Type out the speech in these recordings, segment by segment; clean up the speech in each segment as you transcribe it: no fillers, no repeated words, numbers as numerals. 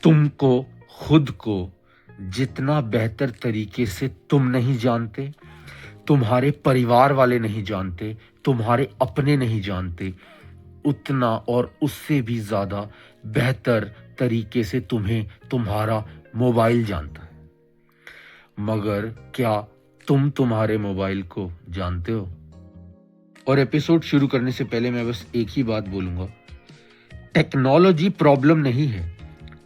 तुमको खुद को जितना बेहतर तरीके से तुम नहीं जानते, तुम्हारे परिवार वाले नहीं जानते, तुम्हारे अपने नहीं जानते, उतना और उससे भी ज़्यादा बेहतर तरीके से तुम्हें तुम्हारा मोबाइल जानता है। मगर क्या तुम तुम्हारे मोबाइल को जानते हो? और एपिसोड शुरू करने से पहले मैं बस एक ही बात बोलूंगा, टेक्नोलॉजी प्रॉब्लम नहीं है।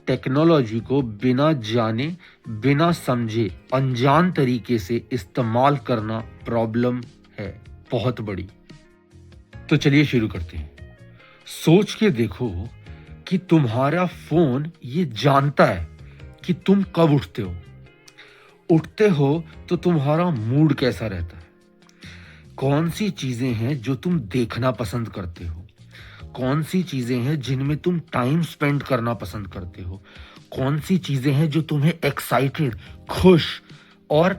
टेक्नोलॉजी को बिना जाने, बिना समझे, अनजान तरीके से इस्तेमाल करना प्रॉब्लम है, बहुत बड़ी। तो चलिए शुरू करते हैं। सोच के देखो कि तुम्हारा फोन ये जानता है कि तुम कब उठते हो तो तुम्हारा मूड कैसा रहता है, कौन सी चीजें हैं जो तुम देखना पसंद करते हो, कौन सी चीजें हैं जिनमें तुम टाइम स्पेंड करना पसंद करते हो, कौन सी चीजें हैं जो तुम्हें एक्साइटेड, खुश और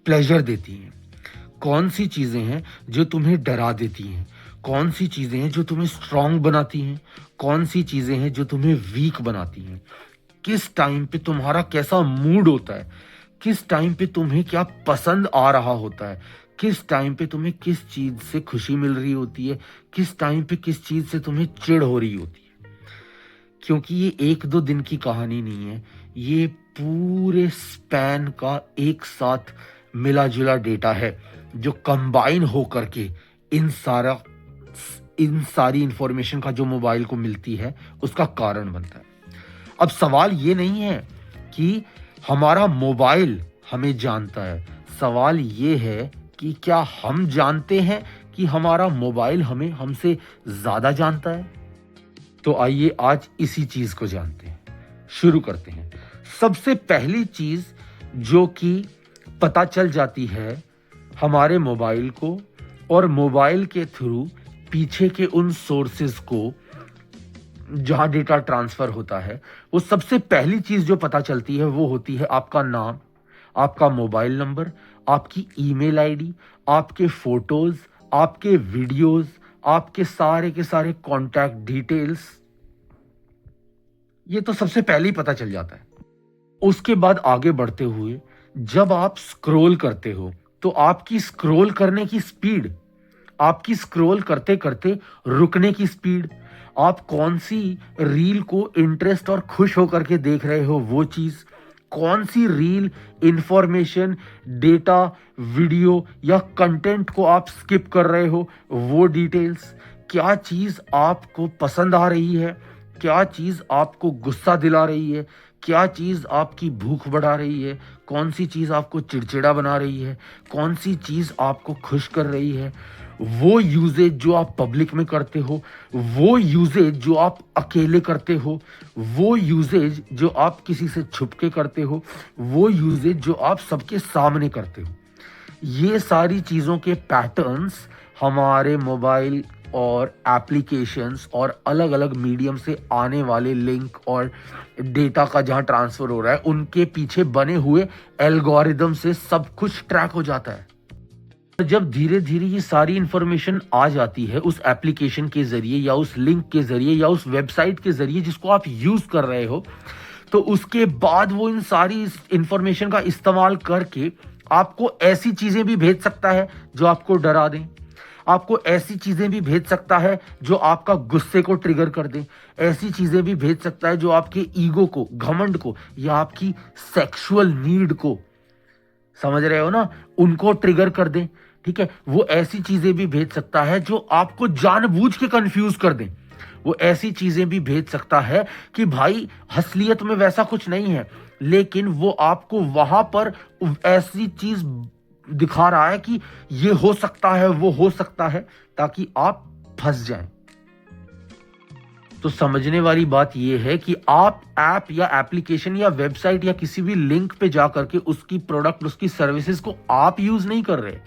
प्लेजर देती हैं, कौन सी चीजें हैं जो तुम्हें डरा देती हैं, कौन सी चीजें हैं जो तुम्हें स्ट्रांग बनाती हैं, कौन सी चीजें हैं जो तुम्हें वीक बनाती हैं, किस टाइम पे तुम्हारा कैसा मूड होता है, किस टाइम पे तुम्हें क्या पसंद आ रहा होता है, किस टाइम पे तुम्हें किस चीज से खुशी मिल रही होती है, किस टाइम पे किस चीज से तुम्हें चिढ़ हो रही होती है। क्योंकि ये एक दो दिन की कहानी नहीं है, ये पूरे स्पैन का एक साथ मिला जुला डेटा है जो कंबाइन होकर के इन सारी इंफॉर्मेशन का जो मोबाइल को मिलती है उसका कारण बनता है। अब सवाल ये नहीं है कि हमारा मोबाइल हमें जानता है, सवाल ये है कि क्या हम जानते हैं कि हमारा मोबाइल हमें हमसे ज्यादा जानता है। तो आइए आज इसी चीज को जानते हैं, शुरू करते हैं। सबसे पहली चीज जो कि पता चल जाती है हमारे मोबाइल को और मोबाइल के थ्रू पीछे के उन सोर्सेज को जहां डेटा ट्रांसफर होता है, वो सबसे पहली चीज जो पता चलती है वो होती है आपका नाम, आपका मोबाइल नंबर, आपकी ईमेल आईडी, आपके फोटोज, आपके वीडियोस, आपके सारे के सारे कॉन्टैक्ट डिटेल्स। ये तो सबसे पहले ही पता चल जाता है। उसके बाद आगे बढ़ते हुए जब आप स्क्रॉल करते हो तो आपकी स्क्रॉल करने की स्पीड, आपकी स्क्रॉल करते करते रुकने की स्पीड, आप कौन सी रील को इंटरेस्ट और खुश होकर के देख रहे हो वो चीज, कौन सी रील, इंफॉर्मेशन, डेटा, वीडियो या कंटेंट को आप स्किप कर रहे हो वो डिटेल्स, क्या चीज आपको पसंद आ रही है, क्या चीज आपको गुस्सा दिला रही है, क्या चीज आपकी भूख बढ़ा रही है, कौन सी चीज आपको चिड़चिड़ा बना रही है, कौन सी चीज आपको खुश कर रही है, वो यूजेज जो आप पब्लिक में करते हो, वो यूजेज जो आप अकेले करते हो, वो यूजेज जो आप किसी से छुप के करते हो, वो यूजेज जो आप सबके सामने करते हो। ये सारी चीजों के पैटर्न्स हमारे मोबाइल और एप्लीकेशंस और अलग अलग मीडियम से आने वाले लिंक और डेटा का जहां ट्रांसफर हो रहा है उनके पीछे बने हुए एल्गोरिदम से सब कुछ ट्रैक हो जाता है। जब धीरे धीरे ये सारी इंफॉर्मेशन आ जाती है उस एप्लीकेशन के जरिए या उस लिंक के जरिए या उस वेबसाइट के जरिए जिसको आप यूज कर रहे हो, तो उसके बाद वो इन सारी इंफॉर्मेशन का इस्तेमाल करके आपको ऐसी चीजें भी भेज सकता है जो आपको डरा दें, आपको ऐसी चीजें भी भेज सकता है जो आपका गुस्से को ट्रिगर कर दे, ऐसी चीजें भी भेज सकता है जो आपके ईगो को, घमंड को या आपकी सेक्सुअल नीड को, समझ रहे हो ना, उनको ट्रिगर कर दे। ठीक है, वो ऐसी चीजें भी भेज सकता है जो आपको जानबूझ के कंफ्यूज कर दे, वो ऐसी चीजें भी भेज सकता है कि भाई असलियत में वैसा कुछ नहीं है, लेकिन वो आपको वहां पर ऐसी चीज दिखा रहा है कि ये हो सकता है, वो हो सकता है, ताकि आप फंस जाएं। तो समझने वाली बात यह है कि आप ऐप या एप्लीकेशन या वेबसाइट या किसी भी लिंक पे जाकर के उसकी प्रोडक्ट, उसकी सर्विसेज को आप यूज नहीं कर रहे,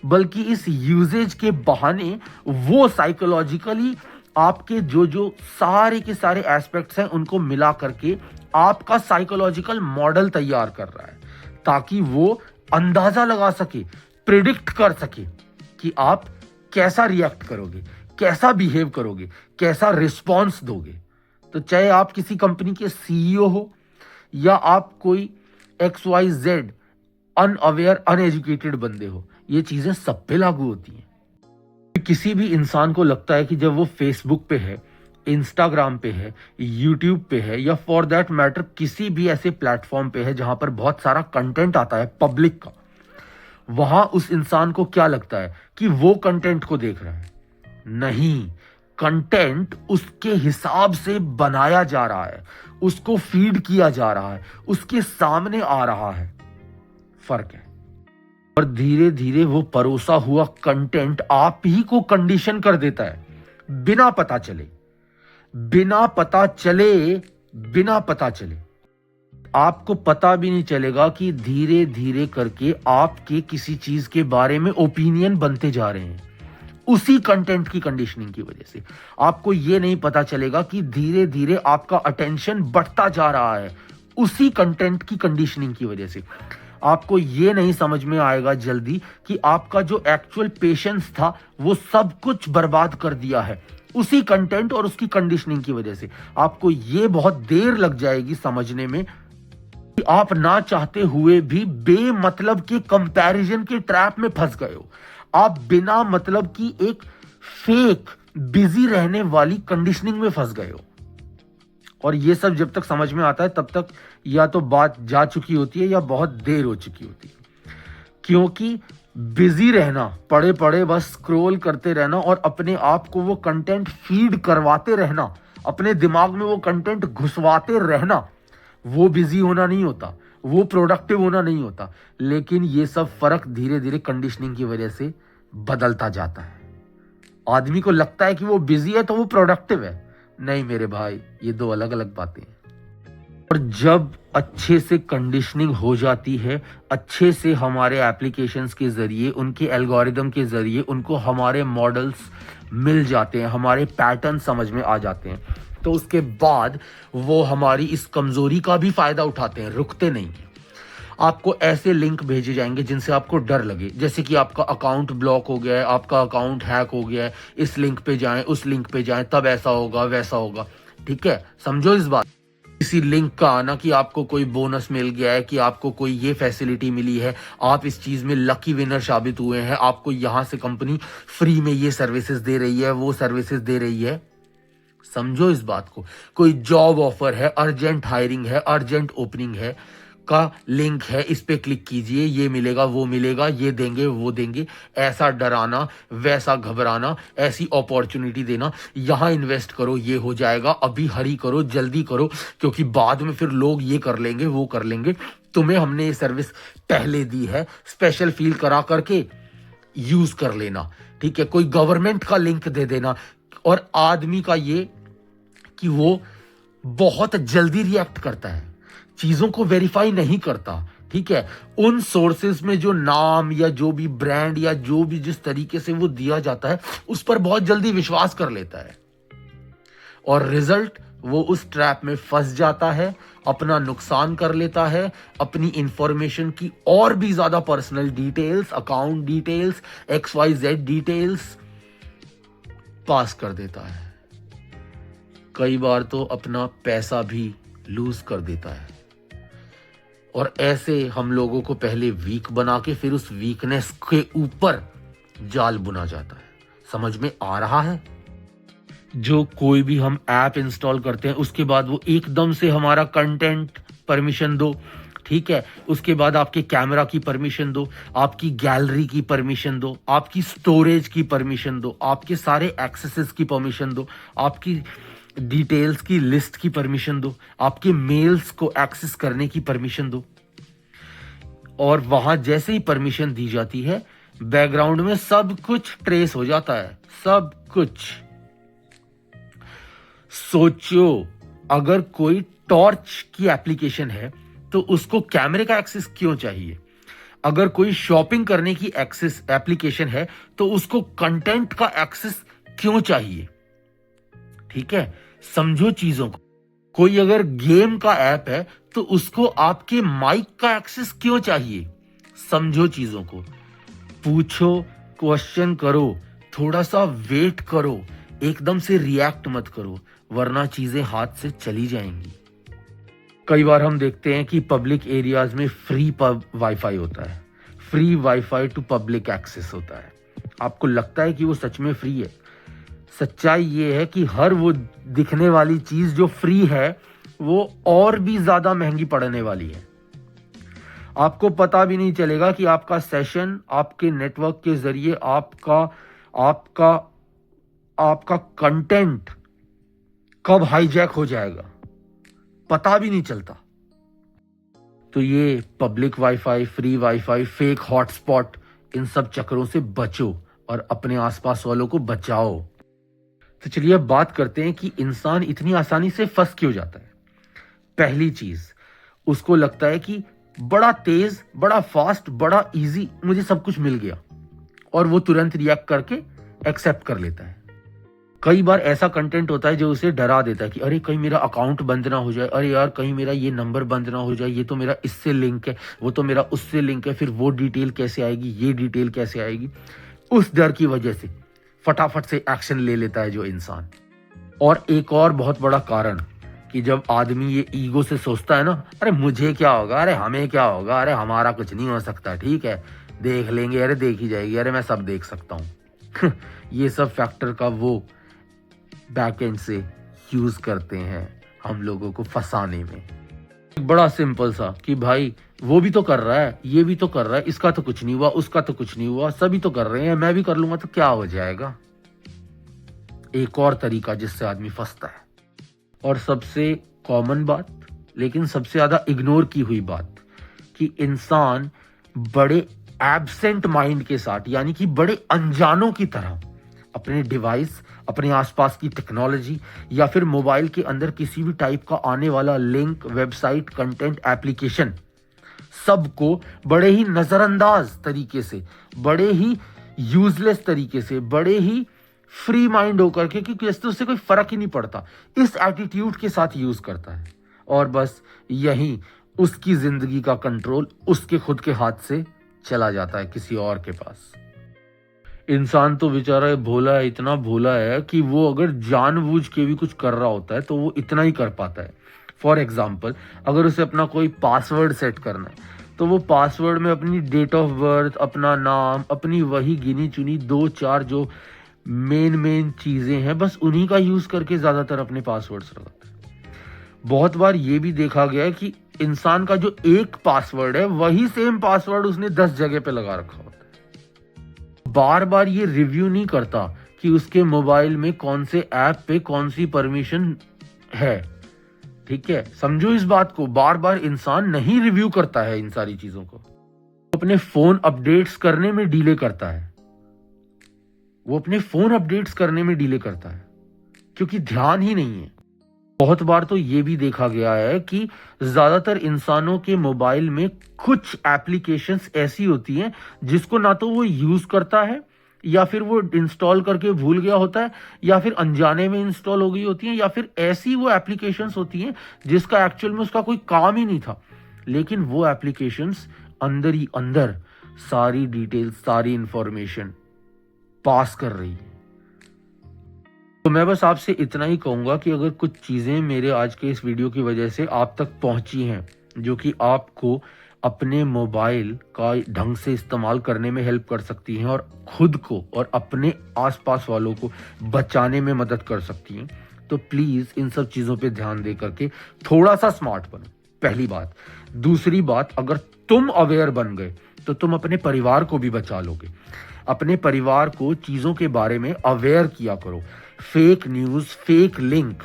बल्कि इस यूजेज के बहाने वो साइकोलॉजिकली आपके जो जो सारे के सारे एस्पेक्ट्स हैं उनको मिला करके आपका साइकोलॉजिकल मॉडल तैयार कर रहा है, ताकि वो अंदाजा लगा सके, प्रिडिक्ट कर सके कि आप कैसा रिएक्ट करोगे, कैसा बिहेव करोगे, कैसा रिस्पॉन्स दोगे। तो चाहे आप किसी कंपनी के सीईओ हो, या आप कोई XYZ अनअवेयर अनएजुकेटेड बंदे हो, ये चीजें सब पे लागू होती हैं। किसी भी इंसान को लगता है कि जब वो फेसबुक पे है, इंस्टाग्राम पे है, यूट्यूब पे है, या फॉर दैट मैटर किसी भी ऐसे प्लेटफॉर्म पे है जहां पर बहुत सारा कंटेंट आता है पब्लिक का, वहां उस इंसान को क्या लगता है कि वो कंटेंट को देख रहा है। नहीं, कंटेंट उसके हिसाब से बनाया जा रहा है, उसको फीड किया जा रहा है, उसके सामने आ रहा है। फर्क है। और धीरे धीरे वो परोसा हुआ कंटेंट आप ही को कंडीशन कर देता है, बिना पता चले, बिना पता चले, बिना पता चले। आपको पता भी नहीं चलेगा कि धीरे धीरे करके आपके किसी चीज के बारे में ओपिनियन बनते जा रहे हैं उसी कंटेंट की कंडीशनिंग की वजह से। आपको यह नहीं पता चलेगा कि धीरे धीरे आपका अटेंशन बढ़ता जा रहा है उसी कंटेंट की कंडीशनिंग की वजह से। आपको यह नहीं समझ में आएगा जल्दी कि आपका जो एक्चुअल पेशेंस था वो सब कुछ बर्बाद कर दिया है उसी कंटेंट और उसकी कंडीशनिंग की वजह से। आपको यह बहुत देर लग जाएगी समझने में कि आप ना चाहते हुए भी बेमतलब के कंपैरिजन के ट्रैप में फंस गए हो। आप बिना मतलब की एक फेक बिजी रहने वाली कंडीशनिंग में फंस गए हो। और ये सब जब तक समझ में आता है तब तक या तो बात जा चुकी होती है या बहुत देर हो चुकी होती है। क्योंकि बिजी रहना, पड़े पड़े बस स्क्रॉल करते रहना और अपने आप को वो कंटेंट फीड करवाते रहना, अपने दिमाग में वो कंटेंट घुसवाते रहना, वो बिजी होना नहीं होता, वो प्रोडक्टिव होना नहीं होता। लेकिन ये सब फर्क धीरे धीरे कंडीशनिंग की वजह से बदलता जाता है। आदमी को लगता है कि वो बिजी है तो वो प्रोडक्टिव है। नहीं मेरे भाई, ये दो अलग अलग बातें हैं। और जब अच्छे से कंडीशनिंग हो जाती है, अच्छे से हमारे एप्लीकेशंस के जरिए, उनके एल्गोरिदम के जरिए उनको हमारे मॉडल्स मिल जाते हैं, हमारे पैटर्न समझ में आ जाते हैं, तो उसके बाद वो हमारी इस कमजोरी का भी फायदा उठाते हैं, रुकते नहीं हैं। आपको ऐसे लिंक भेजे जाएंगे जिनसे आपको डर लगे, जैसे कि आपका अकाउंट ब्लॉक हो गया है, आपका अकाउंट हैक हो गया है, इस लिंक पे जाएं, उस लिंक पे जाएं, तब ऐसा होगा वैसा होगा। ठीक है, समझो इस बात। किसी लिंक का आना कि आपको कोई बोनस मिल गया है, कि आपको कोई ये फैसिलिटी मिली है, आप इस चीज में लकी विनर साबित हुए हैं, आपको यहां से कंपनी फ्री में ये सर्विसेज दे रही है, वो सर्विसेज दे रही है। समझो इस बात को। कोई जॉब ऑफर है, अर्जेंट हायरिंग है, अर्जेंट ओपनिंग है का लिंक है, इस पे क्लिक कीजिए, ये मिलेगा वो मिलेगा, ये देंगे वो देंगे, ऐसा डराना, वैसा घबराना, ऐसी अपॉर्चुनिटी देना, यहां इन्वेस्ट करो ये हो जाएगा, अभी हरी करो, जल्दी करो, क्योंकि बाद में फिर लोग ये कर लेंगे वो कर लेंगे, तुम्हें हमने ये सर्विस पहले दी है, स्पेशल फील करा करके यूज कर लेना। ठीक है, कोई गवर्नमेंट का लिंक दे देना। और आदमी का ये कि वो बहुत जल्दी रिएक्ट करता है, चीजों को वेरीफाई नहीं करता। ठीक है, उन सोर्सेस में जो नाम या जो भी ब्रांड या जो भी जिस तरीके से वो दिया जाता है उस पर बहुत जल्दी विश्वास कर लेता है, और रिजल्ट वो उस ट्रैप में फंस जाता है, अपना नुकसान कर लेता है, अपनी इंफॉर्मेशन की और भी ज्यादा personal details, account details, XYZ details पास कर देता है। कई बार तो अपना पैसा भी लूज कर देता है। और ऐसे हम लोगों को पहले वीक बना के फिर उस वीकनेस के ऊपर जाल बुना जाता है। समझ में आ रहा है? जो कोई भी हम ऐप इंस्टॉल करते हैं उसके बाद वो एकदम से हमारा कंटेंट परमिशन दो, ठीक है, उसके बाद आपके कैमरा की परमिशन दो, आपकी गैलरी की परमिशन दो, आपकी स्टोरेज की परमिशन दो, आपके सारे एक्सेसेस की परमिशन दो, आपकी डिटेल्स की लिस्ट की परमिशन दो, आपके मेल्स को एक्सेस करने की परमिशन दो। और वहां जैसे ही परमिशन दी जाती है बैकग्राउंड में सब कुछ ट्रेस हो जाता है, सब कुछ। सोचो, अगर कोई टॉर्च की एप्लीकेशन है तो उसको कैमरे का एक्सेस क्यों चाहिए? अगर कोई शॉपिंग करने की एक्सेस एप्लीकेशन है तो उसको कंटेंट का एक्सेस क्यों चाहिए? ठीक है, समझो चीजों को। कोई अगर गेम का ऐप है तो उसको आपके माइक का एक्सेस क्यों चाहिए? समझो चीजों को, पूछो, क्वेश्चन करो, थोड़ा सा वेट करो, एकदम से रिएक्ट मत करो, वरना चीजें हाथ से चली जाएंगी। कई बार हम देखते हैं कि पब्लिक एरियाज में फ्री वाईफाई होता है, free WiFi to public access होता है। आपको लगता है कि वो सच में फ्री है। सच्चाई ये है कि हर वो दिखने वाली चीज जो फ्री है वो और भी ज्यादा महंगी पड़ने वाली है। आपको पता भी नहीं चलेगा कि आपका सेशन आपके नेटवर्क के जरिए आपका आपका आपका कंटेंट कब हाईजैक हो जाएगा, पता भी नहीं चलता। तो ये public wifi, free wifi, fake hotspot, इन सब चक्रों से बचो और अपने आसपास वालों को बचाओ। तो चलिए अब बात करते हैं कि इंसान इतनी आसानी से फंस क्यों जाता है। पहली चीज, उसको लगता है कि बड़ा तेज, बड़ा फास्ट, बड़ा इजी मुझे सब कुछ मिल गया, और वो तुरंत रिएक्ट करके एक्सेप्ट कर लेता है। कई बार ऐसा कंटेंट होता है जो उसे डरा देता है कि अरे कहीं मेरा अकाउंट बंद ना हो जाए, अरे यार कहीं मेरा ये नंबर बंद ना हो जाए, ये तो मेरा इससे लिंक है, वो तो मेरा उससे लिंक है, फिर वो डिटेल कैसे आएगी, ये डिटेल कैसे आएगी। उस डर की वजह से फटाफट से एक्शन ले लेता है जो इंसान। और एक और बहुत बड़ा कारण कि जब आदमी ये ईगो से सोचता है ना, अरे मुझे क्या होगा, अरे हमें क्या होगा, अरे हमारा कुछ नहीं हो सकता, ठीक है देख लेंगे, अरे देखी जाएगी, अरे मैं सब देख सकता हूँ ये सब फैक्टर का वो बैकएंड से यूज करते हैं हम लोगों को फंसाने में। बड़ा सिंपल सा कि भाई वो भी तो कर रहा है, ये भी तो कर रहा है, इसका तो कुछ नहीं हुआ, उसका तो कुछ नहीं हुआ, सभी तो कर रहे हैं, मैं भी कर लूंगा तो क्या हो जाएगा। एक और तरीका जिससे आदमी फंसता है, और सबसे कॉमन बात लेकिन सबसे ज्यादा इग्नोर की हुई बात, कि इंसान बड़े एब्सेंट माइंड के साथ, यानी कि बड़े अनजानों की तरह अपने डिवाइस, अपने आसपास की टेक्नोलॉजी या फिर मोबाइल के अंदर किसी भी टाइप का आने वाला लिंक, वेबसाइट, कंटेंट, एप्लीकेशन, सबको बड़े ही नजरअंदाज तरीके से, बड़े ही यूजलेस तरीके से, बड़े ही फ्री माइंड होकर के कि उससे कोई फर्क ही नहीं पड़ता, इस एटीट्यूड के साथ यूज करता है। और बस यही उसकी जिंदगी का कंट्रोल उसके खुद के हाथ से चला जाता है किसी और के पास। इंसान तो बेचारा भोला है, इतना भोला है कि वो अगर जानबूझ के भी कुछ कर रहा होता है तो वो इतना ही कर पाता है। फॉर एग्जाम्पल, अगर उसे अपना कोई पासवर्ड सेट करना है तो वो पासवर्ड में अपनी डेट ऑफ बर्थ, अपना नाम, अपनी वही गिनी चुनी 2-4 जो मेन चीजें हैं, बस उन्हीं का यूज करके ज्यादातर अपने पासवर्ड्स लगाता है। बहुत बार ये भी देखा गया है कि इंसान का जो एक पासवर्ड है वही सेम पासवर्ड उसने 10 जगह पे लगा रखा होता है। बार बार ये रिव्यू नहीं करता कि उसके मोबाइल में कौन से ऐप पे कौन सी परमिशन है। ठीक है, समझो इस बात को, बार बार इंसान नहीं रिव्यू करता है इन सारी चीजों को। अपने फोन अपडेट्स करने में डिले करता है, वो अपने फोन अपडेट्स करने में डिले करता है क्योंकि ध्यान ही नहीं है। बहुत बार तो ये भी देखा गया है कि ज्यादातर इंसानों के मोबाइल में कुछ एप्लीकेशंस ऐसी होती हैं जिसको ना तो वो यूज करता है, या फिर वो इंस्टॉल करके भूल गया होता है, या फिर अनजाने में इंस्टॉल हो गई होती हैं, या फिर ऐसी वो एप्लीकेशंस होती हैं जिसका एक्चुअल में उसका कोई काम ही नहीं था, लेकिन वो एप्लीकेशंस अंदर ही अंदर सारी डिटेल्स, सारी इंफॉर्मेशन पास कर रही है। तो मैं बस आपसे इतना ही कहूंगा कि अगर कुछ चीजें मेरे आज के इस वीडियो की वजह से आप तक पहुंची हैं जो कि आपको अपने मोबाइल का ढंग से इस्तेमाल करने में हेल्प कर सकती हैं और खुद को और अपने आसपास वालों को बचाने में मदद कर सकती हैं, तो प्लीज इन सब चीजों पे ध्यान दे करके थोड़ा सा स्मार्ट बनो, पहली बात। दूसरी बात, अगर तुम अवेयर बन गए तो तुम अपने परिवार को भी बचा लोगे। अपने परिवार को चीजों के बारे में अवेयर किया करो। फेक न्यूज, फेक लिंक,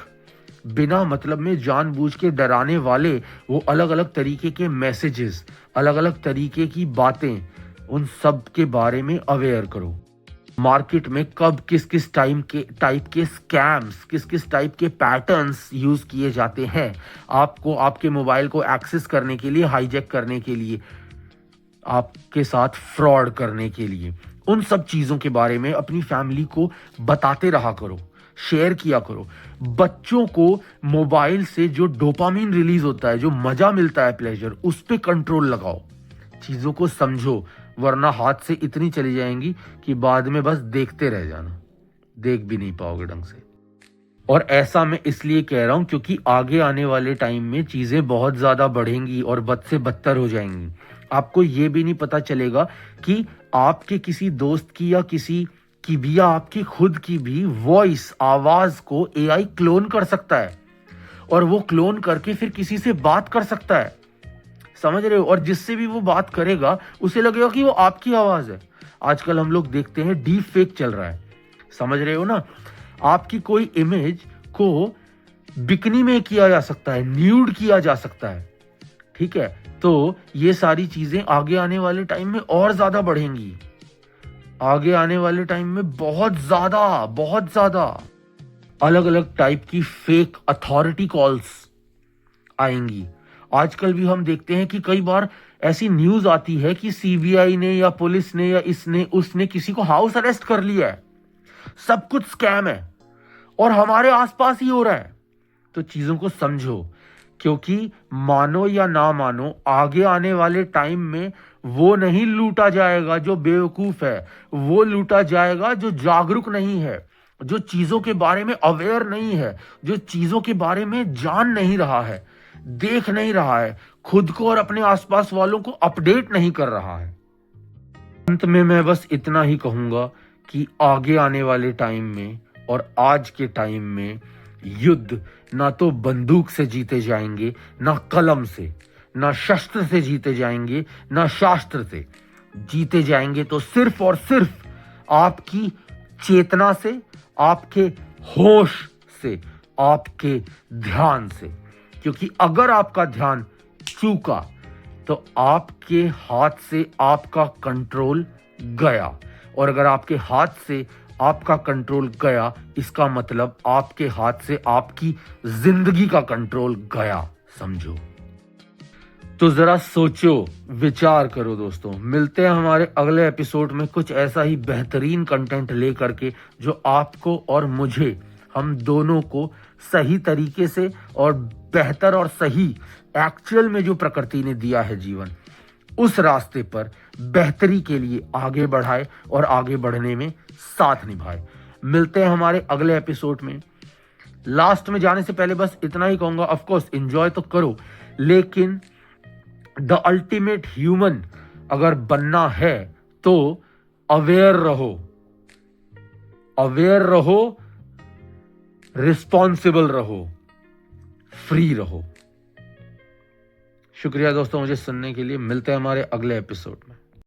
बिना मतलब में जानबूझ के डराने वाले वो अलग अलग तरीके के मैसेजेस, अलग अलग तरीके की बातें, उन सब के बारे में अवेयर करो। मार्केट में कब किस किस टाइप के स्कैम्स, किस किस टाइप के पैटर्न्स यूज किए जाते हैं आपको, आपके मोबाइल को एक्सेस करने के लिए, हाईजैक करने के लिए, आपके साथ फ्रॉड करने के लिए, उन सब चीजों के बारे में अपनी फैमिली को बताते रहा करो, शेयर किया करो। बच्चों को मोबाइल से जो डोपामिन रिलीज होता है, जो मजा मिलता है, प्लेजर, उस पे कंट्रोल लगाओ। चीजों को समझो, वरना हाथ से इतनी चली जाएंगी कि बाद में बस देखते रह जाना, देख भी नहीं पाओगे ढंग से। और ऐसा मैं इसलिए कह रहा हूं क्योंकि आगे आने वाले टाइम में चीजें बहुत ज्यादा बढ़ेंगी और बद से बदतर हो जाएंगी। आपको ये भी नहीं पता चलेगा कि आपके किसी दोस्त की या किसी की भी या आपकी खुद की भी वॉइस आवाज को एआई क्लोन कर सकता है और वो क्लोन करके फिर किसी से बात कर सकता है। समझ रहे हो? और जिससे भी वो बात करेगा उसे लगेगा कि वो आपकी आवाज है। आजकल हम लोग देखते हैं डीप फेक चल रहा है। समझ रहे हो ना? आपकी कोई इमेज को बिकनी में किया जा सकता है, न्यूड किया जा सकता है। ठीक है, तो ये सारी चीजें आगे आने वाले टाइम में और ज्यादा बढ़ेंगी। आगे आने वाले टाइम में बहुत ज्यादा अलग अलग टाइप की फेक अथॉरिटी कॉल्स आएंगी। आजकल भी हम देखते हैं कि कई बार ऐसी न्यूज आती है कि सीबीआई ने या पुलिस ने या इसने उसने किसी को हाउस अरेस्ट कर लिया है, सब कुछ स्कैम है और हमारे आसपास ही हो रहा है। तो चीजों को समझो, क्योंकि मानो या ना मानो आगे आने वाले टाइम में वो नहीं लूटा जाएगा जो बेवकूफ है, वो लूटा जाएगा जो जागरूक नहीं है, जो चीजों के बारे में अवेयर नहीं है, जो चीजों के बारे में जान नहीं रहा है, देख नहीं रहा है, खुद को और अपने आसपास वालों को अपडेट नहीं कर रहा है। अंत में मैं बस इतना ही कहूंगा कि आगे आने वाले टाइम में और आज के टाइम में युद्ध ना तो बंदूक से जीते जाएंगे, ना कलम से, ना शस्त्र से जीते जाएंगे, ना शास्त्र से। जीते जाएंगे तो सिर्फ और सिर्फ आपकी चेतना से, आपके होश से, आपके ध्यान से। क्योंकि अगर आपका ध्यान चूका तो आपके हाथ से आपका कंट्रोल गया, और अगर आपके हाथ से आपका कंट्रोल गया इसका मतलब आपके हाथ से आपकी जिंदगी का कंट्रोल गया, समझो। तो जरा सोचो, विचार करो दोस्तों। मिलते हैं हमारे अगले एपिसोड में कुछ ऐसा ही बेहतरीन कंटेंट लेकर के जो आपको और मुझे, हम दोनों को सही तरीके से और बेहतर और सही एक्चुअल में जो प्रकृति ने दिया है जीवन, उस रास्ते पर बेहतरी के लिए आगे बढ़ाए और आगे बढ़ने में साथ निभाए। मिलते हैं हमारे अगले एपिसोड में। लास्ट में जाने से पहले बस इतना ही कहूंगा, ऑफ कोर्स एंजॉय तो करो, लेकिन द अल्टीमेट ह्यूमन अगर बनना है तो अवेयर रहो, अवेयर रहो, रिस्पॉन्सिबल रहो, फ्री रहो। शुक्रिया दोस्तों मुझे सुनने के लिए। मिलते हैं हमारे अगले एपिसोड में।